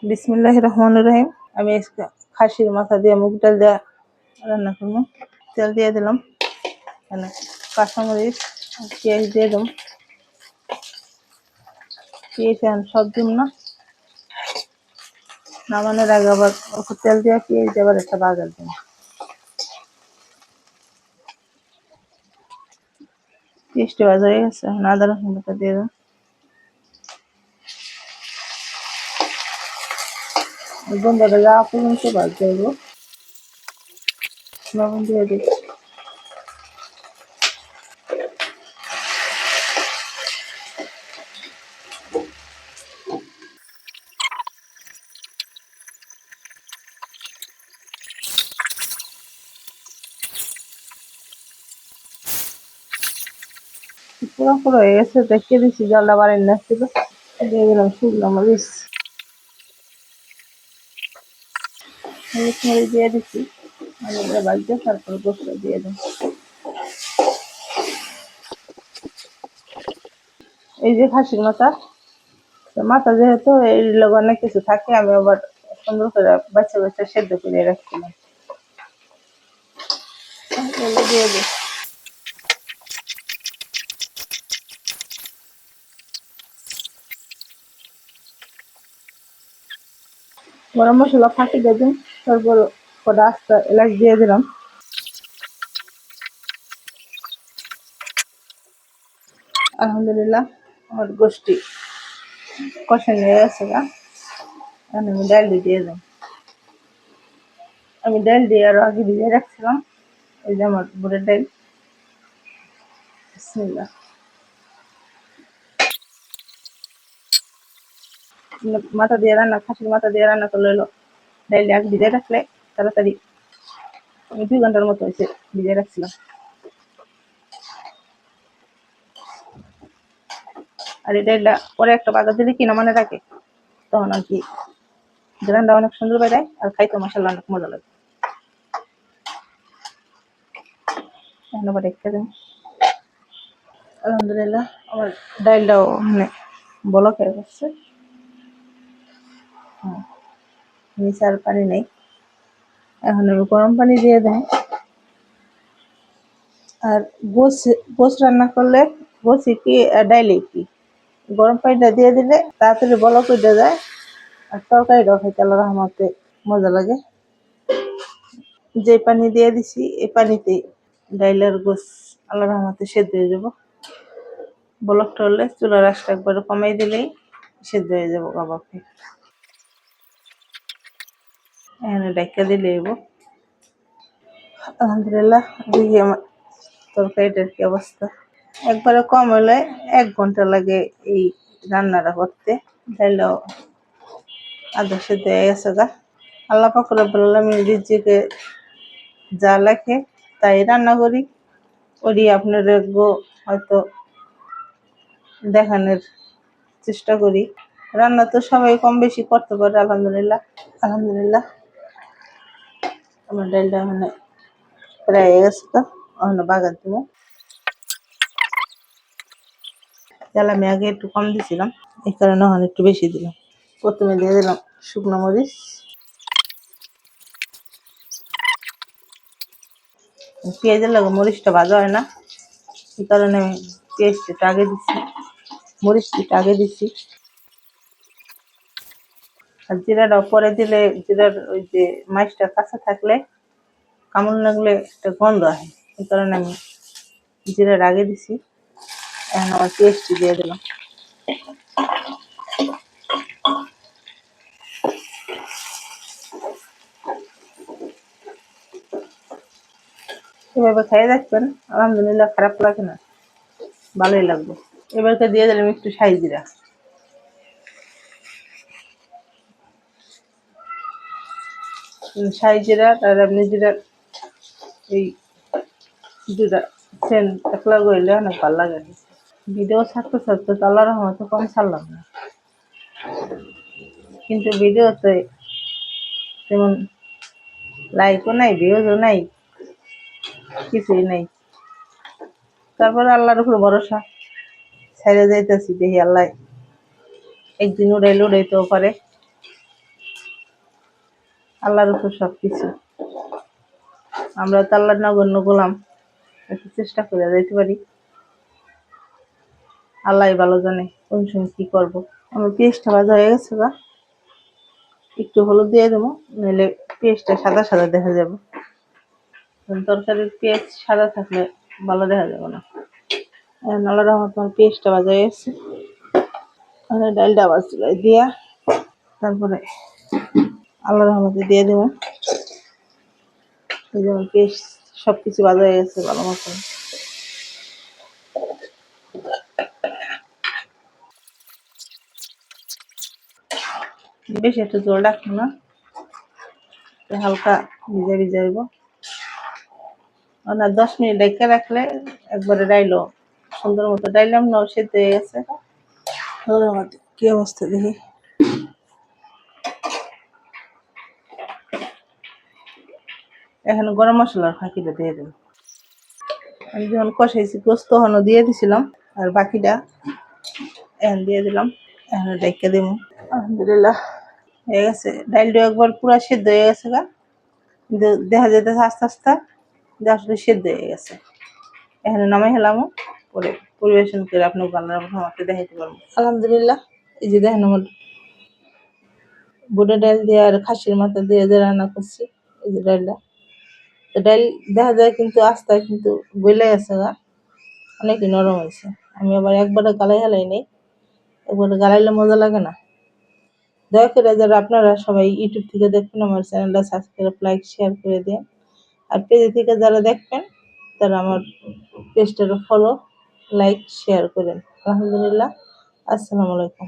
বিসমিল্লাহির রহমানির রহিম। আমি আজকে খাসির মাথা দিয়ে মুগ ডাল দিয়ে রান্না করবো। তেল দিয়ে দিলাম, এখানে কাঁচামরিচ আর পেঁয়াজ দিয়ে দিলাম। পেঁয়াজ এখন সব দিন না, নামানোর আগে আবার অল্প তেল দিয়ে পেঁয়াজ দিয়ে আবার একটা বাগার দিন। পেঁয়াজটা ভাজা হয়ে গেছে, এখন আদা রসুন বাটা দিয়ে দিলাম। গন্ধটা যাওয়া পর্যন্ত ভাজতে হইব। লবণ দিয়ে দিই। পুরো পুরো হয়ে গেছে, দেখে দিচ্ছি জলটা বাড়ি নাচ্ছিল। দিয়ে দিলাম শুকনো মরিচ, হলুদ মরিচ দিয়ে দিচ্ছি। আমি এটা বাজতে তারপর গোসটা দিয়ে দিই। এই যে খাসির মাথা, মাথা যেহেতু এই লগে অনেক কিছু থাকে, আমি আবার সুন্দর করে বাচ্চা বাচ্চা সেদ্ধ করে রাখছিলাম। দিয়ে দিই। গরম মশলা ফাঁকি দিয়ে দিন, তারপর কটা আস্তা এলাচ দিয়ে দিলাম। আলহামদুলিল্লাহ, আমার গোষ্ঠী কষানো হয়ে গেছে গা। এখন আমি ডাল দিয়ে দিলাম। আমি ডাল দিয়ে আরো আগে ভিজিয়ে রাখছিলাম। এই যে আমার বুটের ডাল। বিসমিল্লাহ। মাথা দিয়ে রান্না, খাসির মাথা দিয়ে রান্না করলে হলো ডাল আগে ভিজিয়ে রাখলে তাড়াতাড়ি। আমি 2 ঘন্টার মতো হয়েছে ভিজিয়ে রাখছিলাম। আর এই ডালটা পরে একটা বাজার দিলে কিনা মানে রাখে, তখন আর কি গ্রানটা অনেক সুন্দর বেড়ায় আর খাইতে মশলা অনেক মজা লাগে। রেখে দিন। আলহামদুলিল্লাহ, আমার ডালটাও মানে বলক হয়ে গেছে। নিচে আর পানি নেই। এখন আমি গরম পানি দিয়ে দেয়। আর গোস রান্না করলে গোসি কি ডাইলে কি গরম পানিটা দিয়ে দিলে তাড়াতাড়ি বলক উঠে যায়, আর তরকারিটাও খাইতে আল্লাহর রহমতে মজা লাগে। যে পানি দিয়ে দিছি এই পানিতে ডাইলের গোস আল্লাহর রহমতে সেদ্ধ হয়ে যাব। বলকটা হলে চুলার আঁচটা একবার কমাই দিলেই সেদ্ধ হয়ে যাবো কাবাবটি। এখানে ডাক্কা দিলে হইব। আলহামদুলিল্লাহ, দেখি আমার তরকারিটার কি অবস্থা। একবারে কম হলে 1 ঘন্টা লাগে এই রান্নাটা করতে। ডাইলটাও আধা সেদ্ধ হয়ে গেছে গা। আল্লাহ পাক রব্বুল আলামিন রিজিকে যা লেখে তাই রান্না করি। ওরি আপনাদের হয়তো দেখানোর চেষ্টা করি। রান্না তো সবাই কম বেশি করতে পারে। আলহামদুলিল্লাহ। আলহামদুলিল্লাহ, আমার ডালটা মানে প্রায় হয়ে গেছে তো, এখন বাগার দিব। তেল আমি আগে একটু কম দিছিলাম, এই কারণে এখন একটু বেশি দিলাম। প্রথমে দিয়ে দিলাম শুকনো মরিচ। পেঁয়াজের লাগে মরিচটা ভাজা হয় না, এই কারণে আমি পেঁয়াজটা আগে দিচ্ছি, মরিচটা আগে দিচ্ছি। আর জিরাটা পরে দিলে জিরার ওই যে মাছটা কাঁচা থাকলে কামড় লাগলে একটা গন্ধ আসে, এই কারণে আমি জিরার আগে দিছি। এখন আমার পেস্টটি দিয়ে দিলাম। এভাবে খাইয়ে দেখবেন, আলহামদুলিল্লাহ খারাপ লাগে না, ভালোই লাগবে। এবারকে দিয়ে দিলাম একটু শাহি জিরা। শাহি জিরা আর আপনি জিরার এই দুটা সেন্ট একলা গইলে অনেক ভালো লাগে। ভিডিও ছাড়তে ছাড়তে তো আল্লাহর রহমতে কম ছাড়লাম না, কিন্তু ভিডিওতে তেমন লাইকও নাই, ভিউজও নাই, কিছুই নাই। তারপরে আল্লাহর উপর ভরসা, ছেড়ে যাইতেছি, দেখি আল্লাহ একদিন উড়াইতেও পারে। আল্লাহর উপর সবকিছু। আমরা তো আল্লাহর নগণ্য গোলাম, একটু চেষ্টা করে যাইতে পারি। আল্লাহ ভালো জানে কোন সময় কি করবো। আমার পেঁয়াজটা ভাজা হয়ে গেছে গা, একটু হলুদ দিয়ে দেবো, নইলে পেঁয়াজটা সাদা সাদা দেখা যাবে। তরকারির পেঁয়াজ সাদা থাকলে ভালো দেখা যাবে না। আল্লাহর রহমতে আমার পেঁয়াজটা ভাজা হয়ে গেছে। ডালটা আবার চুলায় দিয়া তারপরে আল্লাহর রহমতে দিয়ে দেবো। এই যেমন পেঁয়াজ সবকিছু ভাজা হয়ে গেছে ভালো মতো। বেশি একটু জল রাখবো না, হালকা ভিজা ভিজা হইব। না 10 মিনিট ডেকে রাখলে একবারে ডাইলো সুন্দর মতো ডাইলাম না, সেদ্ধ হয়ে গেছে। কি অবস্থা দেখি। এখানে গরম মশলার ফাঁকিটা দিয়ে দেবো। আমি যখন কষাইছি গোস্ত হনো দিয়ে দিছিলাম, আর বাকিটা এখন দিয়ে দিলাম। এখন ডেকে দেবো। আলহামদুলিল্লাহ হয়ে গেছে। ডাইলটা একবার পুরা সেদ্ধ হয়ে গেছে গা, কিন্তু দেখা যেতেছে আস্তে আস্তে যে আসলে সেদ্ধ হয়ে গেছে। এখানে নামাই হেলাম, পরে পরিবেশন করে আপনার বাংলার আমাকে দেখাইতে পারবো। আলহামদুলিল্লাহ এই যে দেখেন আমার বুটের ডাল দিয়ে আর খাসির মাথা দিয়ে যে রান্না করছি, এই যে ডালটা, তো ডাল দেখা যায় কিন্তু আস্তে কিন্তু গলে গেছে গা, অনেকই নরম হয়েছে। আমি আবার একবারে গালাই হেলাই নেই, একবারে গালাইলে মজা লাগে না। দয়া করে যারা আপনারা সবাই ইউটিউব থেকে দেখবেন আমার চ্যানেলটা সাবস্ক্রাইব লাইক শেয়ার করে দিন। আর পেজ থেকে যারা দেখবেন তারা আমার পেজটাকে ফলো লাইক শেয়ার করেন। আলহামদুলিল্লাহ, আসসালামু আলাইকুম।